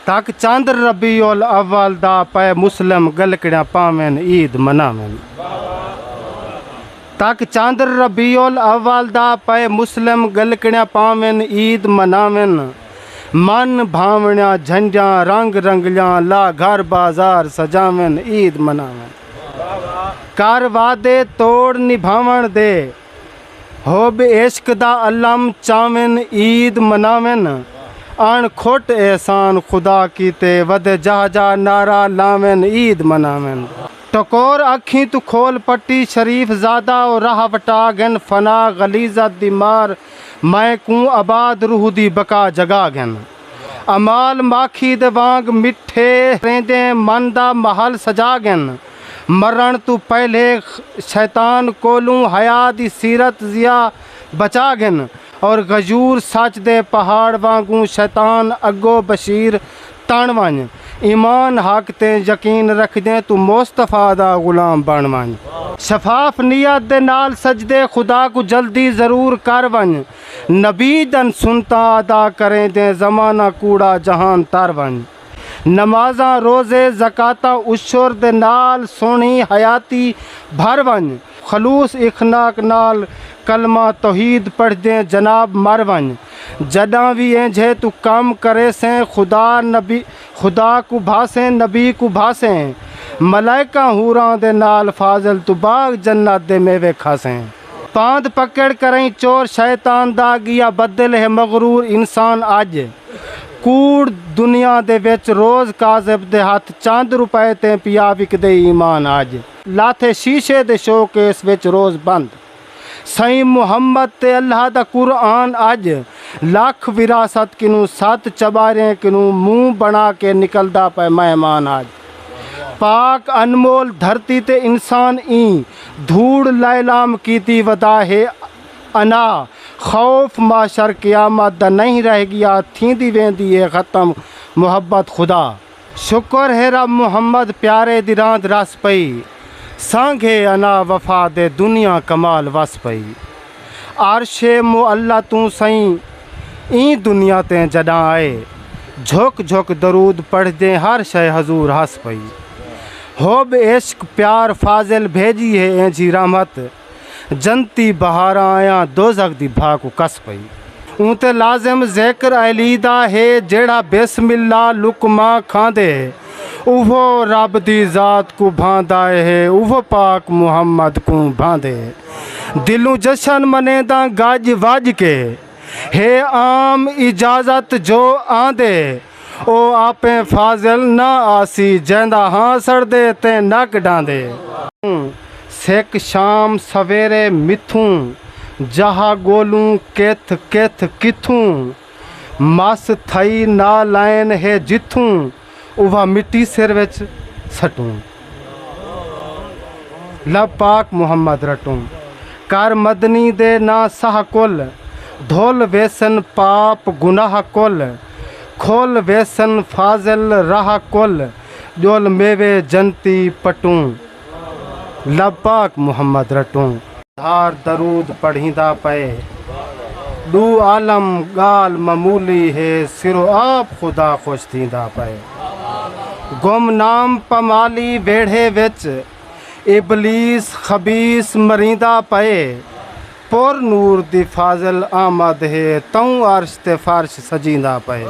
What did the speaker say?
तक चांदर रबीउल अव्वल दा पे मुस्लिम गलकड़ियां पावेन ईद मनावेन। तक चांदर रबीउल अव्वल दा पे मुस्लिम गलकड़ियां पावेन ईद मनावेन। मन भावणियां झंडियां रंग रंगलियां ला घर बाजार सजावेन ईद मनावेन। कर वादे तोड़ निभावण दे होब इश्क दा अलम चावेन ईद मनावेन। अण खोट एहसान खुदा कीते वद जहा नारा लावेन ईद मनावेन। टकोर अखी तू खोल पट्टी शरीफ ज़ादा और राह वटा गन फना गलीज़त दी मार मैं कूं आबाद रूह दी बका जगा गन। अमाल माखी दे वांग मिठे रेंदे मन दा महल सजा गन। मरण तू पहले शैतान कोलूं हया दी सीरत जिया बचा गन। और गजूर सच दे पहाड़ वांगू शैतान अगो बशीर तन वन। ईमान हक ते यकीन रख दे तू मुस्तफा दा गुलाम बन वन। शफाफ नियत दे नाल सजदे खुदा को जल्दी ज़रूर कर वन। नबी दन सुनता अदा करें दे ज़माना कूड़ा जहान तर वन। नमाजा रोज़े ज़काता उशर दे नाल सोनी हयाती भर वन। खलूस इखनाक नाल कलमा तौहीद पढ़ दे जनाब मर वन। जदा भी इंझे तू काम करे से खुदा को भासे नबी को भासे। मलाइका हूरां दे नाल फाजल तू बाग जन्नत दे मेवे खासे। पांद पकड़ करें चोर शैतान दा गिया बदल है मगरूर इंसान अज। कूड़ दुनिया दे विच रोज़ काज़िब दे हथ चंद रुपए ते पिया विकदे ईमान अज। लाथे शीशे दे शोकेस विच रोज़ बंद। सही मुहम्मद ते अल्लाह दा कुरान अज। लख विरासत किनू सत चबारे किनू मुँह बना के निकलदा पे मेहमान अज। पाक अनमोल धरती ते इंसान ई धूड़ लैलाम कीती वदा है अना। खौफ माशर क़यामत दा नहीं रह गया थींदी वेंदी है ख़त्म मुहब्बत खुदा। शुक्र है रब मुहम्मद प्यारे दी रांद रस पई। सांघे अना वफा दे दुनिया कमाल वस पई। आरशे मुअल्ला तू सई ई दुनिया ते जडा आए। झुक झुक दरूद पढ़ दे हर शय हजूर हस पई। होब इश्क प्यार फाजिल भेजी है ऐंजी रहमत। जनती बहारा आया दोज़ख दी भा को कस पई। ऊते लाजिम ज़िक्र अलीदा है जेड़ा बिस्मिल्ला लुकमा खांदे। उहो रब दी ज़ात को भांदा है उहो पाक मुहम्मद को भांदे। दिलों जशन मनेदा गज वज के है आम इजाज़त जो आंदे। ओ आपे फाजिल ना आसी जैंदा हाँ सड़दे ते नक डांदे। सिक शाम सवेरे मिथूं जहा गोलूं केथ केथ किथूं। मस थई ना लाइन है जिथूं उवा मिट्टी सिर विच सटूं। लब पाक मुहम्मद रटूं। कर मदनी दे ना सह कुल धोल वेसन पाप गुनाह कुल। खोल वेसन फाजिल राह कुल जोल मेवे जनती पटूं। लब पाक मुहम्मद रटूं। धार दरूद पढ़ीदा पे दू आलम गाल ममूली है सिरो आप खुदा खुश थींदा पे। गुमनाम पमाली वेढ़े विच इबलीस खबीस मरींदा पे। पुर नूर दी फाजिल आमद है तऊ अर्श ते फर्श सजींदा पे।